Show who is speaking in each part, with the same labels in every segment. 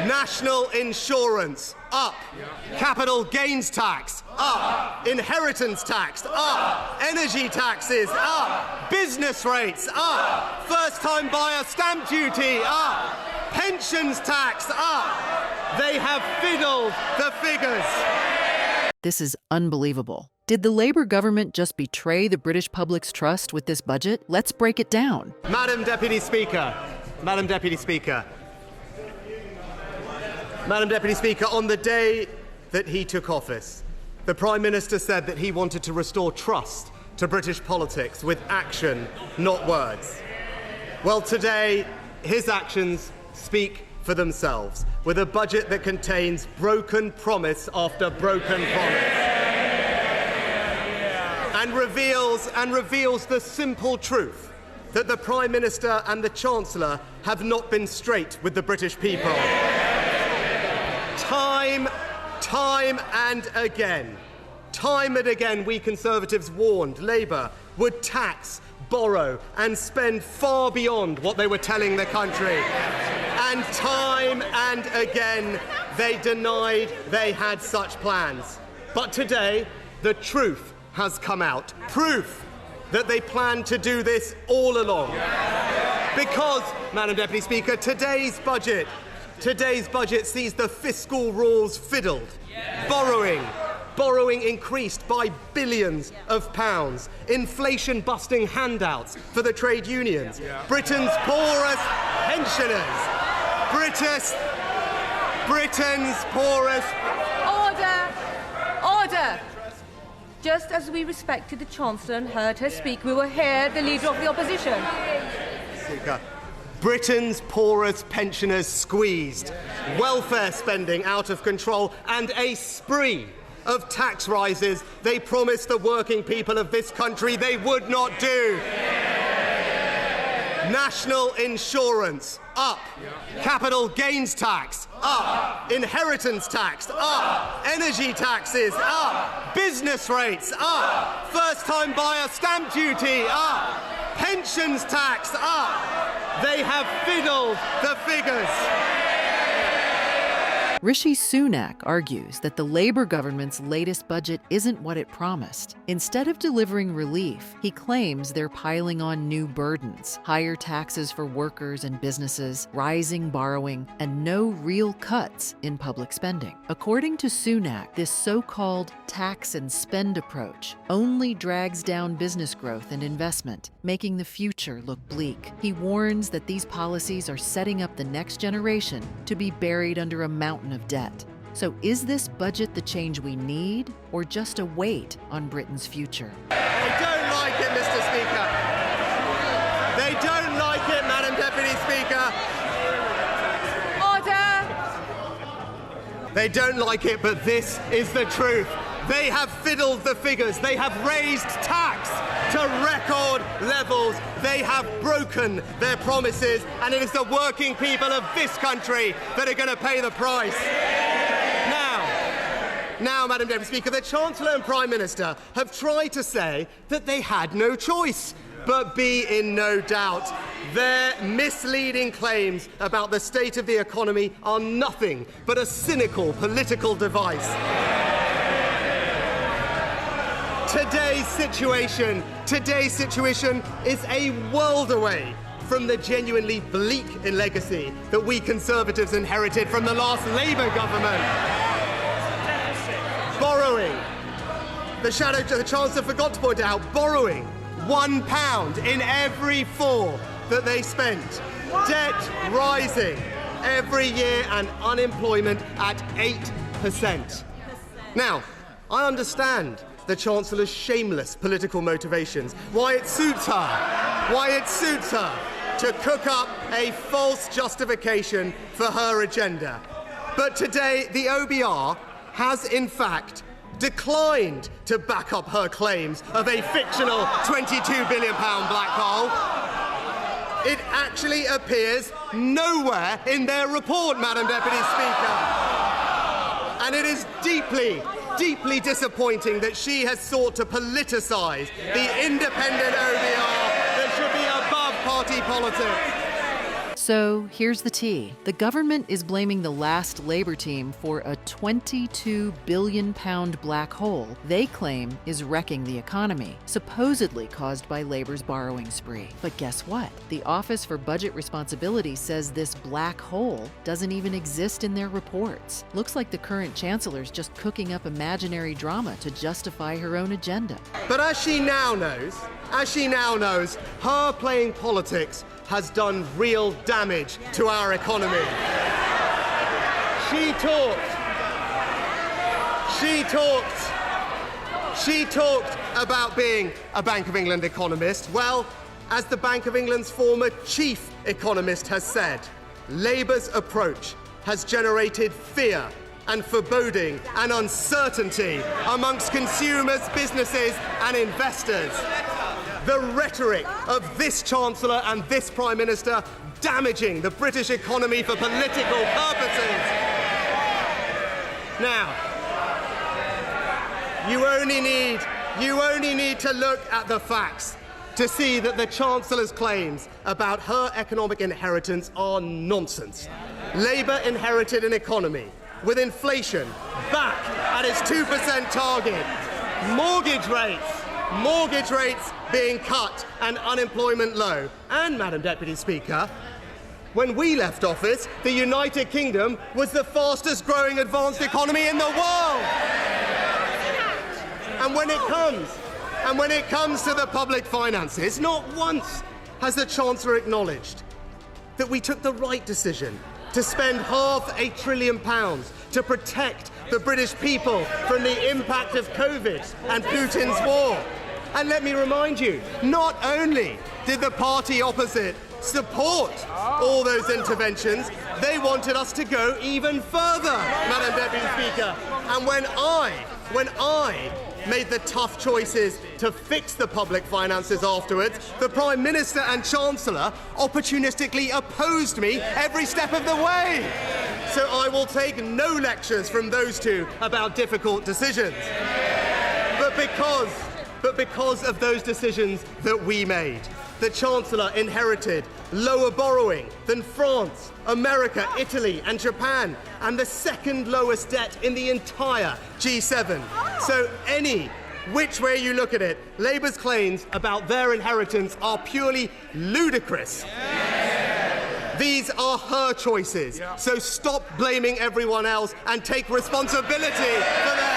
Speaker 1: National insurance, up. Capital gains tax, up. Inheritance tax, up. Energy taxes, up. Business rates, up. First-time buyer stamp duty, up. Pensions tax, up. They have fiddled the figures.
Speaker 2: This is unbelievable. Did the Labour government just betray the British public's trust with this budget? Let's break it down.
Speaker 1: Madam Deputy Speaker, Madam Deputy Speaker, Madam Deputy Speaker, on the day that he took office, the Prime Minister said that he wanted to restore trust to British politics with action, not words. Well, today, his actions speak for themselves, with a budget that contains broken promise after broken promise. And reveals the simple truth that the Prime Minister and the Chancellor have not been straight with the British people. Time and again, we Conservatives warned Labour would tax, borrow and spend far beyond what they were telling the country. And time and again, they denied they had such plans. But today, the truth has come out. Proof that they planned to do this all along. Because, Madam Deputy Speaker, today's budget sees the fiscal rules fiddled. Borrowing increased by billions of pounds. Inflation-busting handouts for the trade unions. Britain's poorest pensioners. Britain's poorest...
Speaker 3: Order! Just as we respected the Chancellor and heard her speak, we will hear the Leader of the Opposition.
Speaker 1: Speaker. Britain's poorest pensioners squeezed, welfare spending out of control, and a spree of tax rises they promised the working people of this country they would not do. National insurance, up. Capital gains tax, up. Inheritance tax, up. Energy taxes, up. Business rates, up. First-time buyer stamp duty, up. Pensions tax, up. They have fiddled the figures.
Speaker 2: Rishi Sunak argues that the Labour government's latest budget isn't what it promised. Instead of delivering relief, he claims they're piling on new burdens, higher taxes for workers and businesses, rising borrowing, and no real cuts in public spending. According to Sunak, this so-called tax and spend approach only drags down business growth and investment, making the future look bleak. He warns that these policies are setting up the next generation to be buried under a mountain of debt. So is this budget the change we need, or just a weight on Britain's future?
Speaker 1: They don't like it, Mr. Speaker. They don't like it, Madam Deputy Speaker.
Speaker 3: Order!
Speaker 1: They don't like it, but this is the truth. They have fiddled the figures. They have raised tax to record levels. They have broken their promises, and it is the working people of this country that are going to pay the price. Now, Madam Deputy Speaker, the Chancellor and Prime Minister have tried to say that they had no choice. But be in no doubt, their misleading claims about the state of the economy are nothing but a cynical political device. Today's situation is a world away from the genuinely bleak legacy that we Conservatives inherited from the last Labour government. Borrowing. The Chancellor forgot to point out, borrowing £1 in every 4 that they spent. Debt rising every year and unemployment at 8%. Now, I understand the Chancellor's shameless political motivations, why it suits her to cook up a false justification for her agenda. But today, the OBR has, in fact, declined to back up her claims of a fictional £22 billion black hole. It actually appears nowhere in their report, Madam Deputy Speaker. And it is deeply disappointing that she has sought to politicise the independent OBR that should be above party politics.
Speaker 2: So here's the tea. The government is blaming the last Labour team for a £22 billion black hole they claim is wrecking the economy, supposedly caused by Labour's borrowing spree. But guess what? The Office for Budget Responsibility says this black hole doesn't even exist in their reports. Looks like the current chancellor's just cooking up imaginary drama to justify her own agenda.
Speaker 1: But as she now knows, her playing politics has done real damage to our economy. She talked about being a Bank of England economist. Well, as the Bank of England's former chief economist has said, Labour's approach has generated fear and foreboding and uncertainty amongst consumers, businesses and investors. The rhetoric of this Chancellor and this Prime Minister damaging the British economy for political purposes. Now, you only need to look at the facts to see that the Chancellor's claims about her economic inheritance are nonsense. Labour inherited an economy with inflation back at its 2% target, mortgage rates being cut and unemployment low. And, Madam Deputy Speaker, when we left office, the United Kingdom was the fastest growing advanced economy in the world. And when it comes to the public finances, not once has the Chancellor acknowledged that we took the right decision to spend £500 billion to protect the British people from the impact of COVID and Putin's war. And let me remind you, not only did the party opposite support all those interventions, they wanted us to go even further, Madam Deputy Speaker. And when I made the tough choices to fix the public finances afterwards, the Prime Minister and Chancellor opportunistically opposed me every step of the way. So I will take no lectures from those two about difficult decisions. But because of those decisions that we made, the Chancellor inherited lower borrowing than France, America, Italy and Japan, and the second lowest debt in the entire G7. So any which way you look at it, Labour's claims about their inheritance are purely ludicrous. These are her choices, so stop blaming everyone else and take responsibility for them.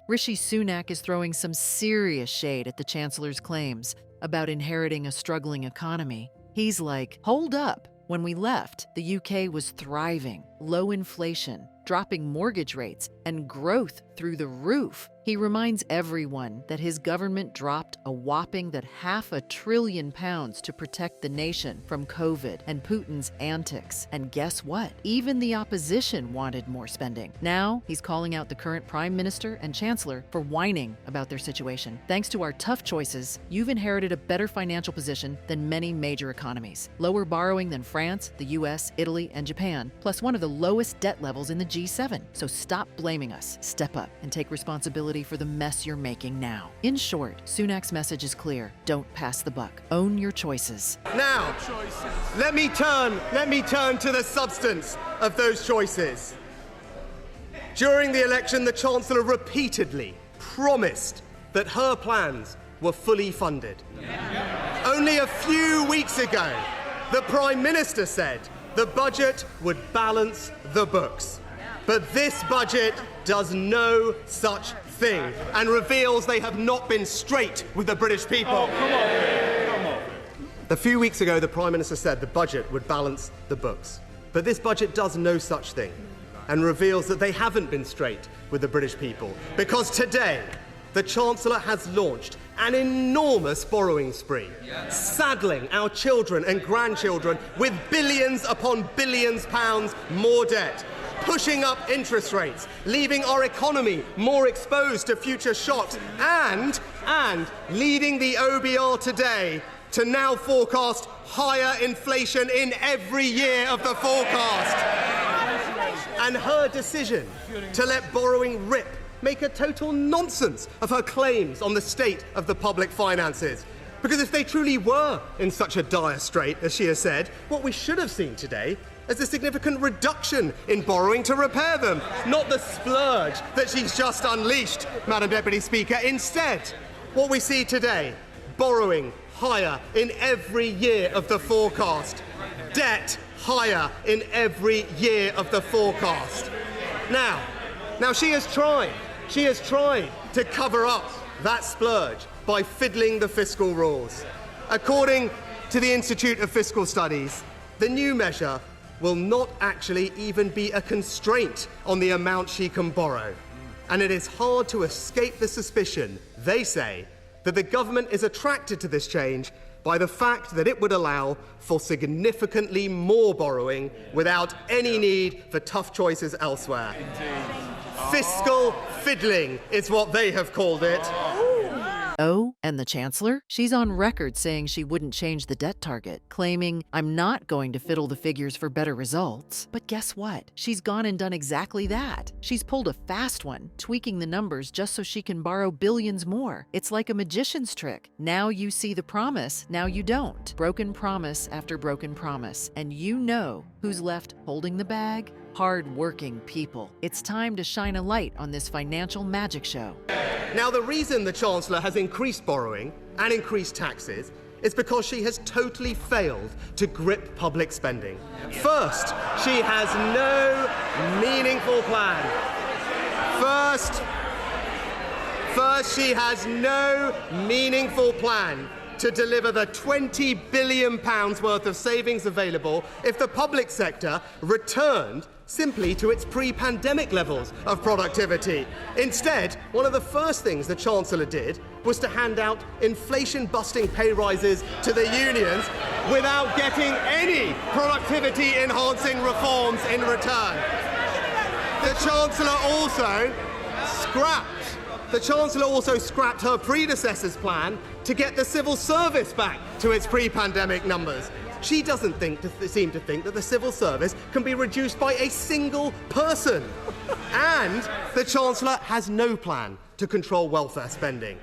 Speaker 2: Rishi Sunak is throwing some serious shade at the Chancellor's claims about inheriting a struggling economy. He's like, hold up. When we left, the UK was thriving, low inflation, dropping mortgage rates, and growth through the roof. He reminds everyone that his government dropped a whopping £500 billion to protect the nation from COVID and Putin's antics. And guess what? Even the opposition wanted more spending. Now, he's calling out the current Prime Minister and Chancellor for whining about their situation. Thanks to our tough choices, you've inherited a better financial position than many major economies. Lower borrowing than France, the US, Italy, and Japan, plus one of the lowest debt levels in the G7. So stop blaming us. Step up and take responsibility for the mess you're making now. In short, Sunak's message is clear. Don't pass the buck. Own your choices.
Speaker 1: Now, let me turn to the substance of those choices. During the election, the Chancellor repeatedly promised that her plans were fully funded. Only a few weeks ago, the Prime Minister said the budget would balance the books. But this budget does no such thing and reveals they have not been straight with the British people.
Speaker 4: Oh, come on.
Speaker 1: A few weeks ago, the Prime Minister said the budget would balance the books. But this budget does no such thing and reveals that they haven't been straight with the British people. Because today, the Chancellor has launched an enormous borrowing spree, saddling our children and grandchildren with billions upon billions pounds more debt, pushing up interest rates, leaving our economy more exposed to future shocks, and leading the OBR today to now forecast higher inflation in every year of the forecast. And her decision to let borrowing rip make a total nonsense of her claims on the state of the public finances. Because if they truly were in such a dire strait, as she has said, what we should have seen today is a significant reduction in borrowing to repair them, not the splurge that she's just unleashed, Madam Deputy Speaker. Instead, what we see today, borrowing higher in every year of the forecast, debt higher in every year of the forecast. Now she has tried to cover up that splurge by fiddling the fiscal rules. According to the Institute of Fiscal Studies, the new measure will not actually even be a constraint on the amount she can borrow. And it is hard to escape the suspicion, they say, that the government is attracted to this change by the fact that it would allow for significantly more borrowing without any need for tough choices elsewhere. Fiscal fiddling is what they have called it.
Speaker 2: Oh, and the Chancellor? She's on record saying she wouldn't change the debt target, claiming, "I'm not going to fiddle the figures for better results." But guess what? She's gone and done exactly that. She's pulled a fast one, tweaking the numbers just so she can borrow billions more. It's like a magician's trick. Now you see the promise, now you don't. Broken promise after broken promise. And you know who's left holding the bag? Hard-working people. It's time to shine a light on this financial magic show.
Speaker 1: Now, the reason the Chancellor has increased borrowing and increased taxes is because she has totally failed to grip public spending. First, she has no meaningful plan. First, she has no meaningful plan to deliver the £20 billion worth of savings available if the public sector returned simply to its pre-pandemic levels of productivity. Instead, one of the first things the Chancellor did was to hand out inflation-busting pay rises to the unions without getting any productivity-enhancing reforms in return. The Chancellor also scrapped her predecessor's plan to get the civil service back to its pre-pandemic numbers. She doesn't seem to think that the civil service can be reduced by a single person. And the Chancellor has no plan to control welfare spending.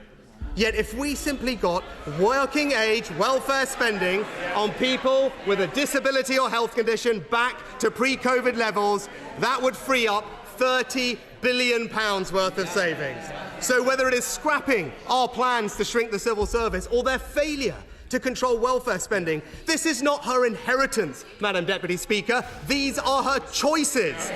Speaker 1: Yet if we simply got working-age welfare spending on people with a disability or health condition back to pre-COVID levels, that would free up £30 billion worth of savings. So whether it is scrapping our plans to shrink the civil service or their failure to control welfare spending, this is not her inheritance, Madam Deputy Speaker. These are her choices.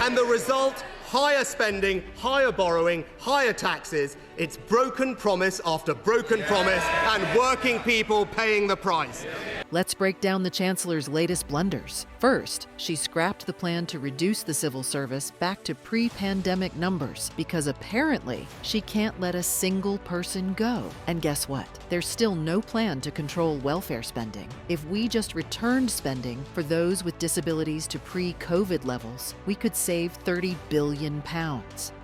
Speaker 1: And the result, higher spending, higher borrowing, higher taxes. It's broken promise after broken promise, and working people paying the price.
Speaker 2: Let's break down the Chancellor's latest blunders. First, she scrapped the plan to reduce the civil service back to pre-pandemic numbers because apparently she can't let a single person go. And guess what? There's still no plan to control welfare spending. If we just returned spending for those with disabilities to pre-COVID levels, we could save £30 billion.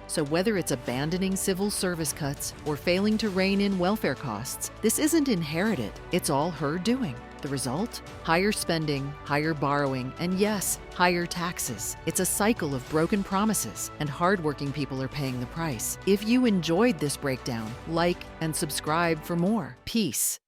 Speaker 2: So whether it's abandoning civil service cuts or failing to rein in welfare costs, this isn't inherited. It's all her doing. The result? Higher spending, higher borrowing, and yes, higher taxes. It's a cycle of broken promises, and hardworking people are paying the price. If you enjoyed this breakdown, like and subscribe for more. Peace.